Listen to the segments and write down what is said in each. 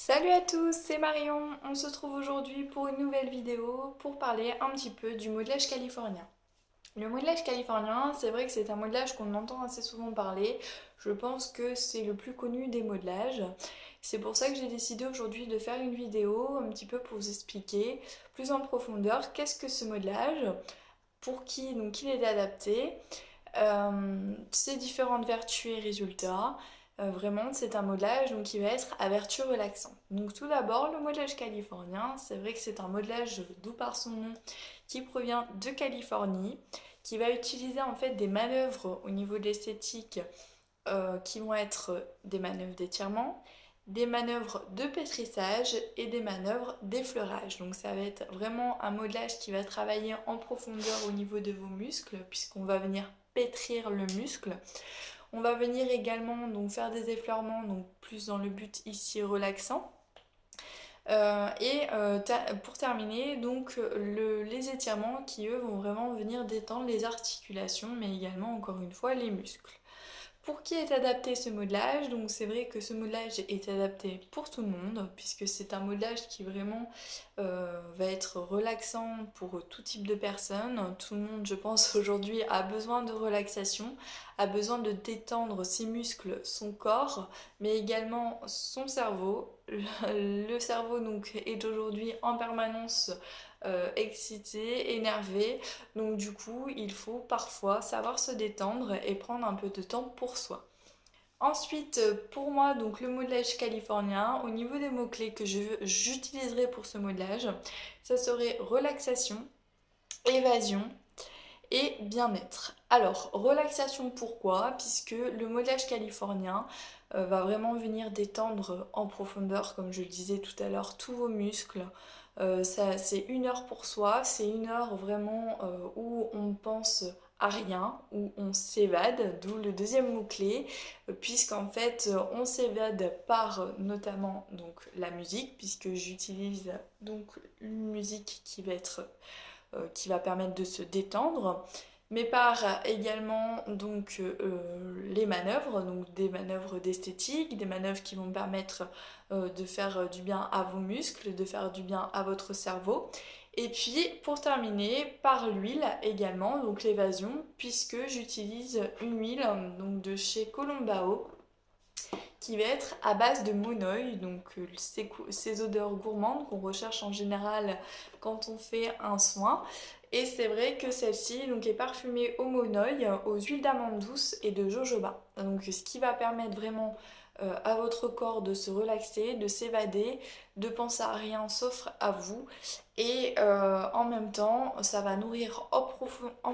Salut à tous, c'est Marion. On se trouve aujourd'hui pour une nouvelle vidéo pour parler un petit peu du modelage californien. Le modelage californien, c'est vrai que c'est un modelage qu'on entend assez souvent parler. Je pense que c'est le plus connu des modelages. C'est pour ça que j'ai décidé aujourd'hui de faire une vidéo un petit peu pour vous expliquer plus en profondeur qu'est-ce que ce modelage, pour qui donc il est adapté, ses différentes vertus et résultats. Vraiment, c'est un modelage donc, qui va être à vertu relaxante. Donc tout d'abord, le modelage californien, c'est vrai que c'est un modelage d'où par son nom qui provient de Californie, qui va utiliser en fait des manœuvres au niveau de l'esthétique qui vont être des manœuvres d'étirement, des manœuvres de pétrissage et des manœuvres d'effleurage. Donc ça va être vraiment un modelage qui va travailler en profondeur au niveau de vos muscles, puisqu'on va venir pétrir le muscle. On va venir également donc faire des effleurements, donc plus dans le but ici relaxant. Pour terminer, donc les étirements qui eux vont vraiment venir détendre les articulations, mais également encore une fois les muscles. Pour qui est adapté ce modelage? Donc c'est vrai que ce modelage est adapté pour tout le monde, puisque c'est un modelage qui vraiment va être relaxant pour tout type de personnes. Tout le monde, je pense, aujourd'hui a besoin de relaxation, a besoin de détendre ses muscles, son corps, mais également son cerveau. Le cerveau donc est aujourd'hui en permanence excité, énervé. Donc du coup, il faut parfois savoir se détendre et prendre un peu de temps pour soi. Ensuite, pour moi, donc le modelage californien, au niveau des mots-clés que j'utiliserai pour ce modelage, ça serait relaxation, évasion et bien-être. Alors, relaxation pourquoi? Puisque le modelage californien va vraiment venir détendre en profondeur, comme je le disais tout à l'heure, tous vos muscles. C'est une heure pour soi, c'est une heure vraiment où on pense à rien, où on s'évade, d'où le deuxième mot-clé, puisqu'en fait on s'évade par notamment donc la musique, puisque j'utilise donc une musique qui va permettre de se détendre, mais par également donc les manœuvres, donc des manœuvres d'esthétique, des manœuvres qui vont permettre de faire du bien à vos muscles, de faire du bien à votre cerveau. Et puis pour terminer par l'huile également, donc l'évasion, puisque j'utilise une huile donc de chez Colombao qui va être à base de monoï, donc ces odeurs gourmandes qu'on recherche en général quand on fait un soin. Et c'est vrai que celle-ci donc, est parfumée au monoï, aux huiles d'amandes douces et de jojoba. Donc ce qui va permettre vraiment à votre corps de se relaxer, de s'évader, de penser à rien sauf à vous. Et en même temps, ça va nourrir en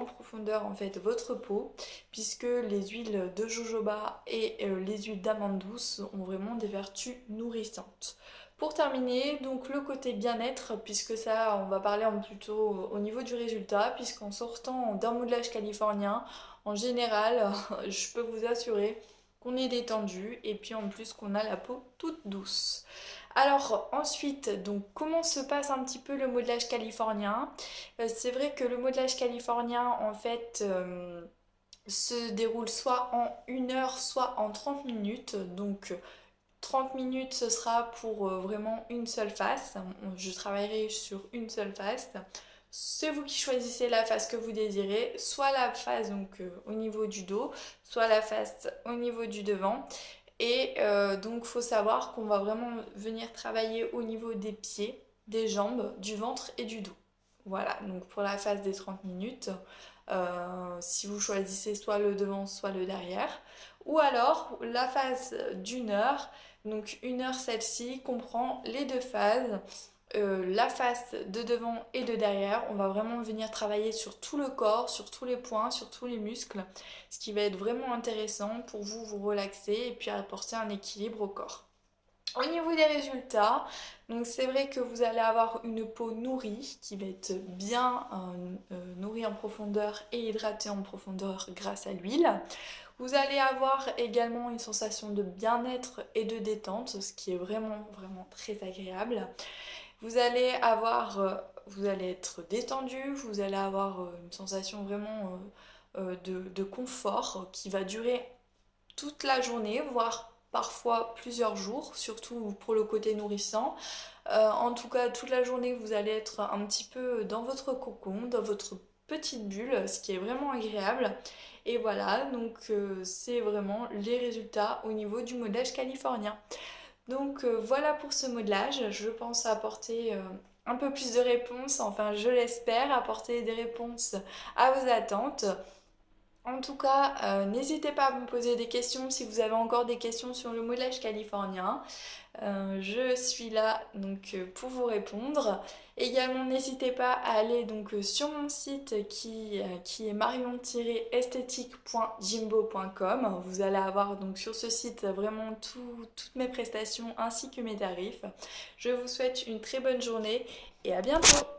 profondeur en fait votre peau, puisque les huiles de jojoba et les huiles d'amande douce ont vraiment des vertus nourrissantes. Pour terminer, donc le côté bien-être, puisque ça, on va parler plutôt au niveau du résultat, puisqu'en sortant d'un modelage californien, en général, je peux vous assurer qu'on est détendu et puis en plus qu'on a la peau toute douce. Alors ensuite, donc comment se passe un petit peu le modelage californien? C'est vrai que le modelage californien, en fait, se déroule soit en 1 heure, soit en 30 minutes. Donc 30 minutes, ce sera pour vraiment une seule face. Je travaillerai sur une seule face. C'est vous qui choisissez la face que vous désirez, soit la face donc au niveau du dos, soit la face au niveau du devant. Et donc faut savoir qu'on va vraiment venir travailler au niveau des pieds, des jambes, du ventre et du dos. Voilà, donc pour la phase des 30 minutes, si vous choisissez soit le devant, soit le derrière. Ou alors la phase d'1 heure, donc 1 heure celle-ci comprend les deux phases. La face de devant et de derrière, on va vraiment venir travailler sur tout le corps, sur tous les points, sur tous les muscles, ce qui va être vraiment intéressant pour vous vous relaxer et puis apporter un équilibre au corps. Au niveau des résultats, donc c'est vrai que vous allez avoir une peau nourrie qui va être bien nourrie en profondeur et hydratée en profondeur grâce à l'huile. Vous allez avoir également une sensation de bien-être et de détente, ce qui est vraiment vraiment très agréable. Vous allez être détendu, vous allez avoir une sensation vraiment de confort qui va durer toute la journée, voire parfois plusieurs jours, surtout pour le côté nourrissant. En tout cas, toute la journée, vous allez être un petit peu dans votre cocon, dans votre petite bulle, ce qui est vraiment agréable. Et voilà, donc c'est vraiment les résultats au niveau du modelage californien. Donc voilà pour ce modelage, je pense apporter un peu plus de réponses, enfin je l'espère, apporter des réponses à vos attentes. En tout cas, n'hésitez pas à me poser des questions si vous avez encore des questions sur le modelage californien. Je suis là donc pour vous répondre. Également, n'hésitez pas à aller donc sur mon site qui est marion-esthétique.jimbo.com. Vous allez avoir donc sur ce site vraiment toutes mes prestations ainsi que mes tarifs. Je vous souhaite une très bonne journée et à bientôt!